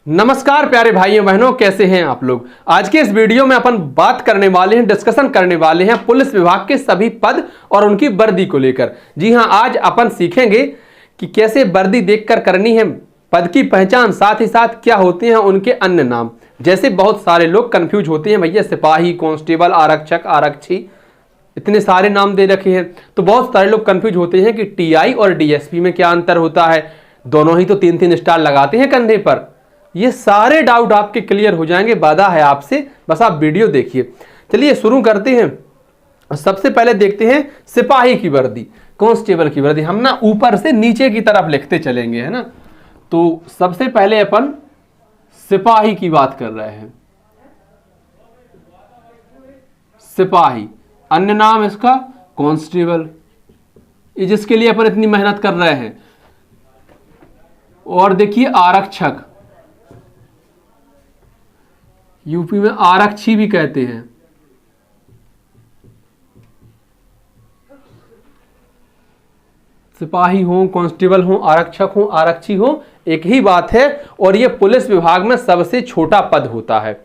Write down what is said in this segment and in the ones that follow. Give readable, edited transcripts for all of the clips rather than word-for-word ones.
नमस्कार प्यारे भाइयों बहनों, कैसे हैं आप लोग। आज के इस वीडियो में अपन बात करने वाले हैं, डिस्कशन करने वाले हैं पुलिस विभाग के सभी पद और उनकी वर्दी को लेकर। जी हां, आज अपन सीखेंगे कि कैसे वर्दी देखकर करनी है पद की पहचान, साथ ही साथ क्या होते हैं उनके अन्य नाम। जैसे बहुत सारे लोग कंफ्यूज होते हैं, भैया सिपाही, कांस्टेबल, आरक्षक, आरक्षी, इतने सारे नाम दे रखे हैं। तो बहुत सारे लोग कंफ्यूज होते हैं कि टीआई और डीएसपी में क्या अंतर होता है। दोनों ही तो 3-3 स्टार लगाते हैं कंधे पर। ये सारे डाउट आपके क्लियर हो जाएंगे, वादा है आपसे, बस आप वीडियो देखिए। चलिए शुरू करते हैं। सबसे पहले देखते हैं सिपाही की वर्दी, कांस्टेबल की वर्दी। हम ना ऊपर से नीचे की तरफ लिखते चलेंगे, है ना। तो सबसे पहले अपन सिपाही की बात कर रहे हैं। सिपाही, अन्य नाम इसका कांस्टेबल, जिसके लिए अपन इतनी मेहनत कर रहे हैं। और देखिए आरक्षक, यूपी में आरक्षी भी कहते हैं। सिपाही हो, कांस्टेबल हो, आरक्षक हो, आरक्षी हो, एक ही बात है। और ये पुलिस विभाग में सबसे छोटा पद होता है।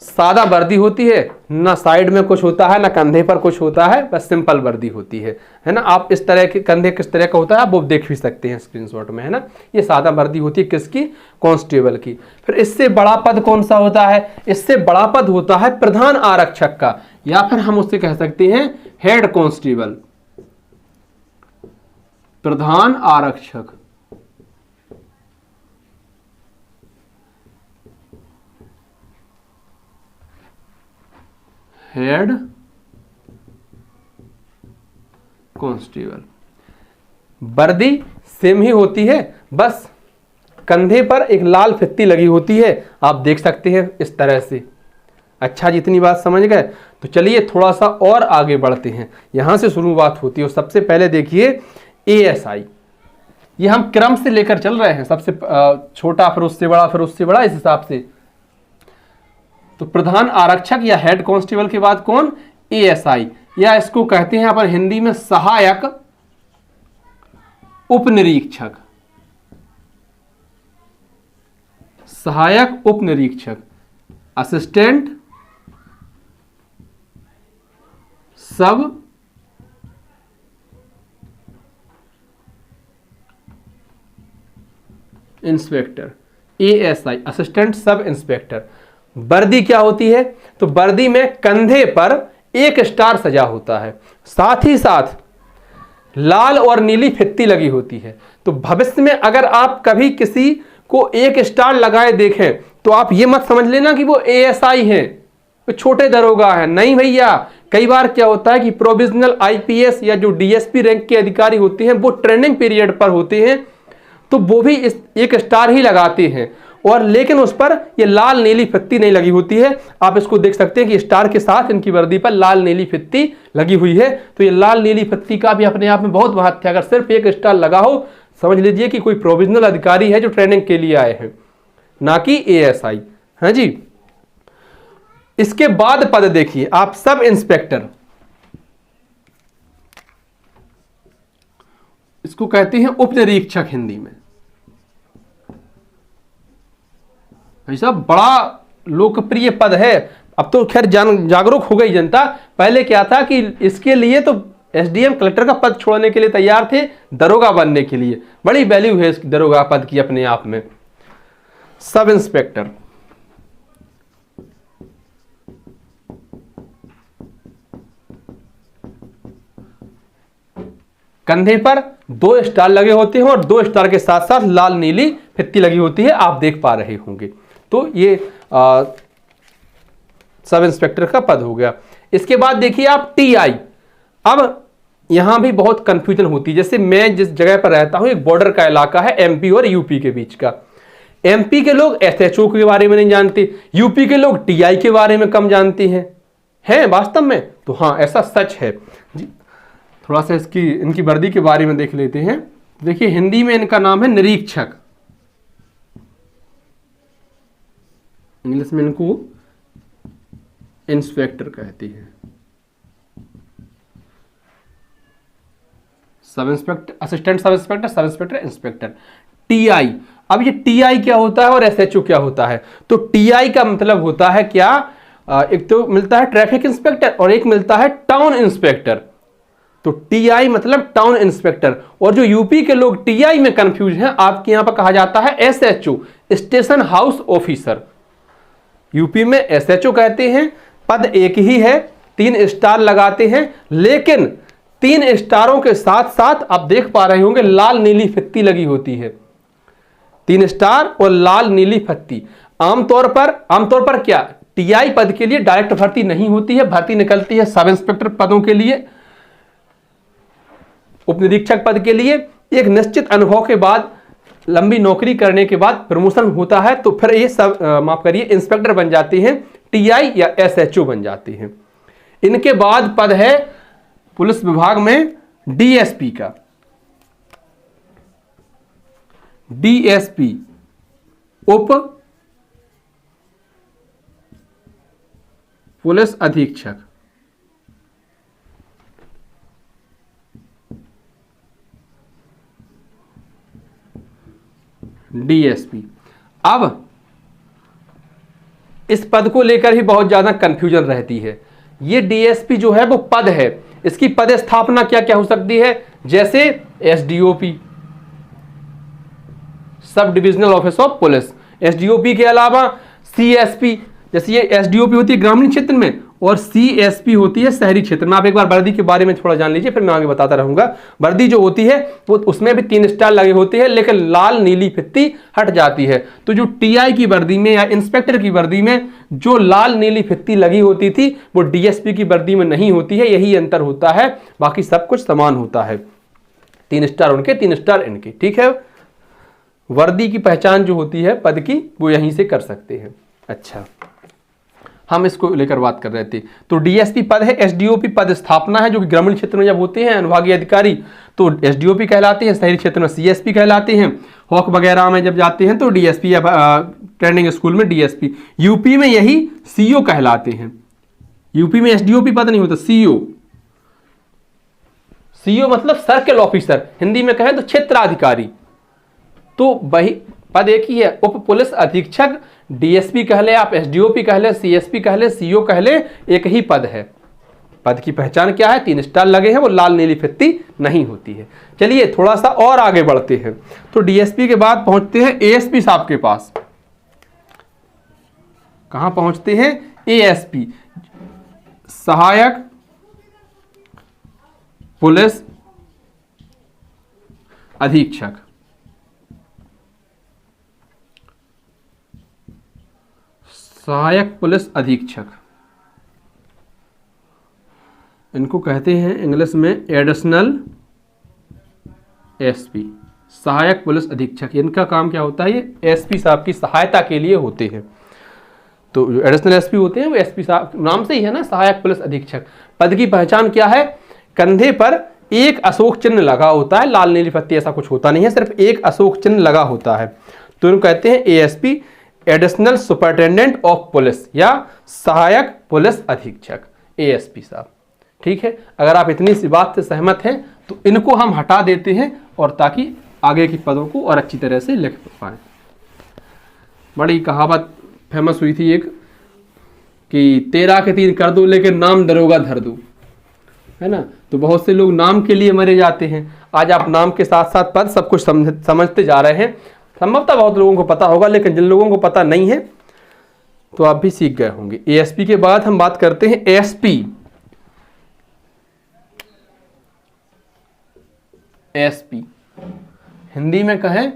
सादा वर्दी होती है, ना साइड में कुछ होता है, ना कंधे पर कुछ होता है, बस सिंपल वर्दी होती है ना। आप इस तरह के कंधे किस तरह का होता है आप वो देख भी सकते हैं स्क्रीनशॉट में, है ना। ये सादा वर्दी होती है किसकी, कांस्टेबल की। फिर इससे बड़ा पद कौन सा होता है, इससे बड़ा पद होता है प्रधान आरक्षक का, या फिर हम उससे कह सकते हैं हेड कांस्टेबल, प्रधान आरक्षक। Head constable. वर्दी सेम ही होती है, बस कंधे पर एक लाल फित्ती लगी होती है, आप देख सकते हैं इस तरह से। अच्छा, जितनी बात समझ गए। तो चलिए थोड़ा सा और आगे बढ़ते हैं, यहां से शुरुआत होती है। सबसे पहले देखिए एएसआई, ये हम क्रम से लेकर चल रहे हैं, सबसे छोटा फिर उससे बड़ा फिर उससे बड़ा, इस हिसाब से। तो प्रधान आरक्षक या हेड कांस्टेबल के बाद कौन, एएसआई, या इसको कहते हैं अपन हिंदी में सहायक उपनिरीक्षक। सहायक उपनिरीक्षक, assistant sub inspector, ASI, assistant sub inspector. वर्दी क्या होती है, तो वर्दी में कंधे पर एक स्टार सजा होता है, साथ ही साथ लाल और नीली फित्ती लगी होती है। तो भविष्य में अगर आप कभी किसी को एक स्टार लगाए देखें तो आप ये मत समझ लेना कि वो एएसआई हैं, वो छोटे दरोगा हैं। नहीं भैया, कई बार क्या होता है कि प्रोविजनल आईपीएस या जो डीएसपी रैंक के अधिकारी होते हैं वो ट्रेनिंग पीरियड पर होते हैं, तो वो भी इस एक स्टार ही लगाते हैं, और लेकिन उस पर ये लाल नीली फित्ती नहीं लगी होती है। आप इसको देख सकते हैं कि स्टार के साथ इनकी वर्दी पर लाल नीली फित्ती लगी हुई है। तो ये लाल नीली फित्ती का भी अपने आप में बहुत महत्व है। अगर सिर्फ एक स्टार लगा हो, समझ लीजिए कि कोई प्रोविजनल अधिकारी है जो ट्रेनिंग के लिए आए हैं, ना कि एएसआई, है जी। इसके बाद पद देखिए आप, सब इंस्पेक्टर, इसको कहते हैं उप निरीक्षक हिंदी में। ऐसा बड़ा लोकप्रिय पद है। अब तो खैर जागरूक हो गई जनता। पहले क्या था कि इसके लिए तो एसडीएम कलेक्टर का पद छोड़ने के लिए तैयार थे दरोगा बनने के लिए। बड़ी वैल्यू है इस दरोगा पद की अपने आप में। सब इंस्पेक्टर, कंधे पर 2 स्टार लगे होते हैं और 2 स्टार के साथ साथ लाल नीली फित्ती लगी होती है, आप देख पा रहे होंगे। तो ये सब इंस्पेक्टर का पद हो गया। इसके बाद देखिए आप टीआई। अब यहां भी बहुत कंफ्यूजन होती है। जैसे मैं जिस जगह पर रहता हूं, एक बॉर्डर का इलाका है एमपी और यूपी के बीच का। एमपी के लोग एसएचओ के बारे में नहीं जानते, यूपी के लोग टीआई के बारे में कम जानते हैं वास्तव में। तो हाँ, ऐसा सच है जी। थोड़ा सा इनकी वर्दी के बारे में देख लेते हैं। देखिए हिंदी में इनका नाम है निरीक्षक, इंग्लिश में इनको इंस्पेक्टर कहती है। Sub inspector, assistant sub inspector, sub inspector, inspector. TI, अब ये टीआई क्या होता है और एसएचओ क्या होता है? तो टीआई का मतलब होता है क्या, एक तो मिलता है ट्रैफिक इंस्पेक्टर और एक मिलता है टाउन इंस्पेक्टर। तो टीआई मतलब टाउन इंस्पेक्टर, और जो यूपी के लोग टीआई में कंफ्यूज हैं, आपके यहां पर कहा जाता है SHO, station house officer. UP में एसएचओ कहते हैं, पद एक ही है, 3 स्टार लगाते हैं, लेकिन 3 स्टारों के साथ साथ आप देख पा रहे होंगे लाल नीली फत्ती लगी होती है। 3 स्टार और लाल नीली फत्ती। आमतौर पर क्या, टीआई पद के लिए डायरेक्ट भर्ती नहीं होती है, भर्ती निकलती है सब इंस्पेक्टर पदों के लिए, उप निरीक्षक पद के लिए। एक निश्चित अनुभव के बाद, लंबी नौकरी करने के बाद प्रमोशन होता है, तो फिर ये सब माफ करिए इंस्पेक्टर बन जाते हैं, टीआई या एसएचओ बन जाते हैं। इनके बाद पद है पुलिस विभाग में डीएसपी का। डीएसपी उप पुलिस अधीक्षक। डीएसपी। अब इस पद को लेकर ही बहुत ज्यादा कंफ्यूजन रहती है। ये डीएसपी जो है वो पद है, इसकी पद स्थापना क्या क्या हो सकती है, जैसे SDOP, sub divisional office of police. SDOP के अलावा सीएसपी, जैसे ये एसडीओपी होती है ग्रामीण क्षेत्र में और सीएसपी होती है शहरी क्षेत्र में। आप एक बार वर्दी के बारे में थोड़ा जान लीजिए, फिर मैं आगे बताता रहूंगा। वर्दी जो होती है वो उसमें भी 3 स्टार लगे होते हैं, लेकिन लाल नीली फित्ती हट जाती है। तो जो टीआई की वर्दी में या इंस्पेक्टर की वर्दी में जो लाल नीली फित्ती लगी होती थी, वो डीएसपी की वर्दी में नहीं होती है। यही अंतर होता है, बाकी सब कुछ समान होता है। 3 स्टार उनके, 3 स्टार इनके, ठीक है। वर्दी की पहचान जो होती है पद की, वो यहीं से कर सकते हैं। अच्छा, हम इसको लेकर बात कर रहे थे। तो डीएसपी पद है, एसडीओपी पद स्थापना है, जो कि ग्रामीण क्षेत्र में जब होते हैं अनुभागीय अधिकारी तो एसडीओपी कहलाते हैं, शहरी क्षेत्र में सीएसपी कहलाते हैं, हॉक वगैरह में जब जाते हैं तो डीएसपी या ट्रेनिंग स्कूल में डीएसपी। यूपी में यही सीओ कहलाते हैं। यूपी में एसडीओपी पद नहीं होता, सीओ। सीओ मतलब सर्किल ऑफिसर, हिंदी में कहें तो क्षेत्राधिकारी। तो वही पद एक ही है, उप पुलिस अधीक्षक। डीएसपी कह ले आप, एसडीओपी कह ले, सीएसपी कह ले, सीओ कह ले, एक ही पद है। पद की पहचान क्या है, 3 स्टार लगे हैं, वो लाल नीली फित्ती नहीं होती है। चलिए थोड़ा सा और आगे बढ़ते हैं। तो डीएसपी के बाद पहुंचते हैं एएसपी साहब के पास। कहां पहुंचते हैं, एएसपी, सहायक पुलिस अधीक्षक। सहायक पुलिस अधीक्षक, इनको कहते हैं इंग्लिश में एडिशनल एसपी, सहायक पुलिस अधीक्षक। इनका काम क्या होता है, ये एसपी साहब की सहायता के लिए होते हैं। तो जो एडिशनल एसपी होते हैं वो एसपी साहब नाम से ही है ना, सहायक पुलिस अधीक्षक। पद की पहचान क्या है, कंधे पर एक अशोक चिन्ह लगा होता है, लाल नीली पत्ती ऐसा कुछ होता नहीं है, सिर्फ एक अशोक चिन्ह लगा होता है। तो इनको कहते हैं ASP, additional superintendent of police या सहायक पुलिस अधीक्षक, एएसपी साहब। ठीक है, अगर आप इतनी सी बात से सहमत हैं तो इनको हम हटा देते हैं, और ताकि आगे की पदों को और अच्छी तरह से लिख पाए। बड़ी कहावत फेमस हुई थी एक कि 13 के 3 कर दो लेकिन नाम दरोगा धर दो, है ना। तो बहुत से लोग नाम के लिए मरे जाते हैं। आज आप नाम के साथ साथ पद सब कुछ समझते जा रहे हैं। संभवतः बहुत लोगों को पता होगा, लेकिन जिन लोगों को पता नहीं है तो आप भी सीख गए होंगे। एएसपी के बाद हम बात करते हैं एसपी। एसपी हिंदी में कहें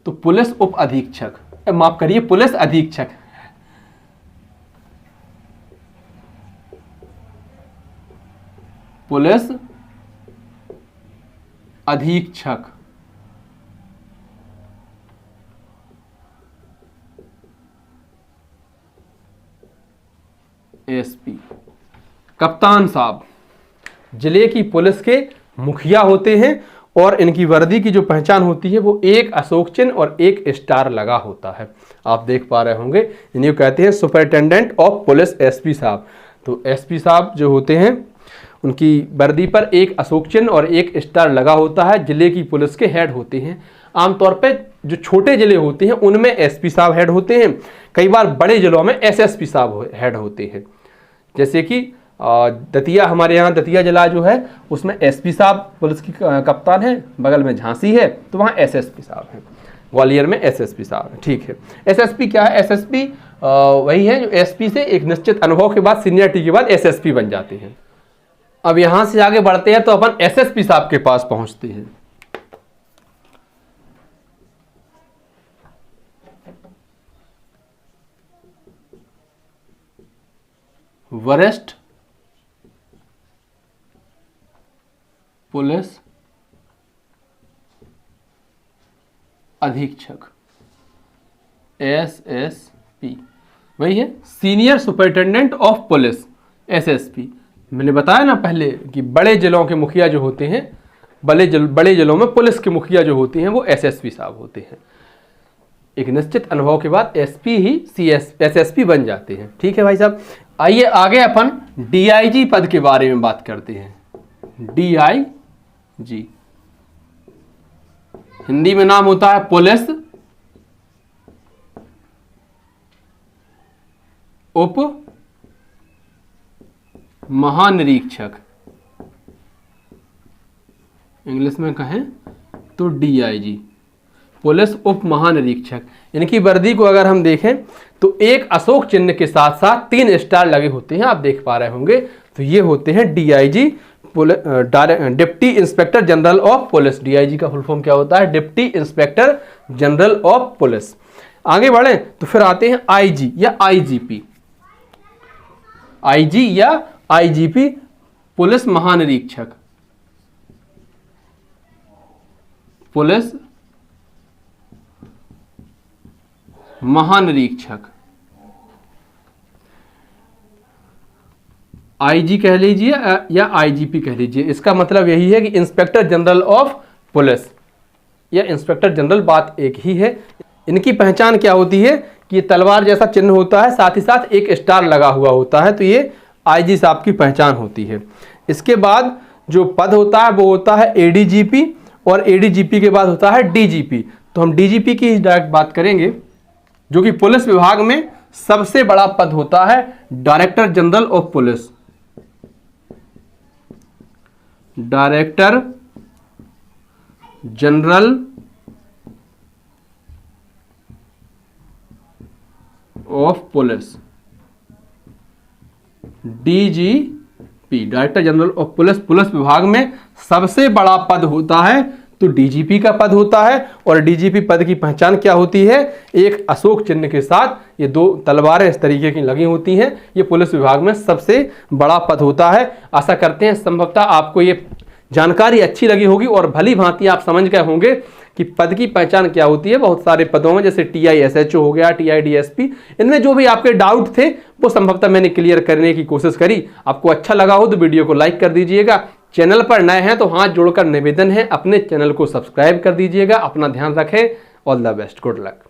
तो पुलिस उप अधीक्षक, माफ करिए पुलिस अधीक्षक। पुलिस अधीक्षक, एसपी। कप्तान साहब जिले की पुलिस के मुखिया होते हैं, और इनकी वर्दी की जो पहचान होती है वो एक अशोक चिन्ह और एक स्टार लगा होता है। आप देख पा रहे होंगे, इन्हें कहते हैं सुपरिटेंडेंट ऑफ पुलिस, एसपी साहब। तो एसपी साहब जो होते हैं उनकी वर्दी पर एक अशोक चिन्ह और एक स्टार लगा होता है, जिले की पुलिस के हेड होते हैं। आमतौर पे जो छोटे जिले होते हैं उनमें एसपी साहब हेड होते हैं, कई बार बड़े जिलों में एसएसपी साहब हेड होते हैं। जैसे कि दतिया, हमारे यहाँ दतिया जिला जो है उसमें एसपी साहब पुलिस की कप्तान है, बगल में झांसी है तो वहाँ एसएसपी साहब हैं, ग्वालियर में एसएसपी साहब हैं। ठीक है, एसएसपी क्या है? एसएसपी वही है जो एसपी से एक निश्चित अनुभव के बाद, सीनियरिटी के बाद एसएसपी बन जाते हैं। अब यहाँ से आगे बढ़ते हैं तो अपन एसएसपी साहब के पास पहुँचते हैं। वरिष्ठ पुलिस अधीक्षक, एसएसपी, वही है senior superintendent of police, SSP. मैंने बताया ना पहले कि बड़े जिलों के मुखिया जो होते हैं, बड़े जिलों में पुलिस के मुखिया जो होते हैं वो एसएसपी साहब होते हैं। एक निश्चित अनुभव के बाद एसपी ही एसएसपी बन जाते हैं। ठीक है भाई साहब, आइए आगे अपन डीआईजी पद के बारे में बात करते हैं। डीआईजी हिंदी में नाम होता है पुलिस उप महानिरीक्षक, इंग्लिश में कहें तो डीआईजी, पुलिस उप महानिरीक्षक। इनकी वर्दी को अगर हम देखें तो एक अशोक चिन्ह के साथ साथ 3 स्टार लगे होते हैं, आप देख पा रहे होंगे। तो ये होते हैं DIG, deputy inspector general of police. DIG का फुल फॉर्म क्या होता है? Deputy inspector general of police. आगे बढ़े तो फिर आते हैं आईजी या आईजीपी। आईजी या आईजीपी पुलिस महानिरीक्षक, पुलिस महानिरीक्षक। आईजी कह लीजिए या आईजीपी कह लीजिए, इसका मतलब यही है कि इंस्पेक्टर जनरल ऑफ पुलिस या इंस्पेक्टर जनरल, बात एक ही है। इनकी पहचान क्या होती है कि ये तलवार जैसा चिन्ह होता है, साथ ही साथ एक स्टार लगा हुआ होता है, तो ये आईजी साहब की पहचान होती है। इसके बाद जो पद होता है वो होता है एडीजीपी, और एडीजीपी के बाद होता है डीजीपी। तो हम डीजीपी की डायरेक्ट बात करेंगे, जो कि पुलिस विभाग में सबसे बड़ा पद होता है, director general of police. Director general of police, DGP, director general of police. Police विभाग में सबसे बड़ा पद होता है तो डीजीपी का पद होता है। और डीजीपी पद की पहचान क्या होती है? एक अशोक चिन्ह के साथ ये 2 तलवारें इस तरीके की लगी होती हैं। ये पुलिस विभाग में सबसे बड़ा पद होता है। आशा करते हैं संभवतः आपको ये जानकारी अच्छी लगी होगी और भली भांति आप समझ गए होंगे कि पद की पहचान क्या होती है। बहुत सारे पदों में जैसे टीआईएसएचओ हो गया, टीआईडीएसपी, इनमें जो भी आपके डाउट थे वो संभवतः मैंने क्लियर करने की कोशिश करी। आपको अच्छा लगा हो तो वीडियो को लाइक कर दीजिएगा। चैनल पर नए हैं तो हाथ जोड़कर निवेदन है, अपने चैनल को सब्सक्राइब कर दीजिएगा। अपना ध्यान रखें। All the best, good luck.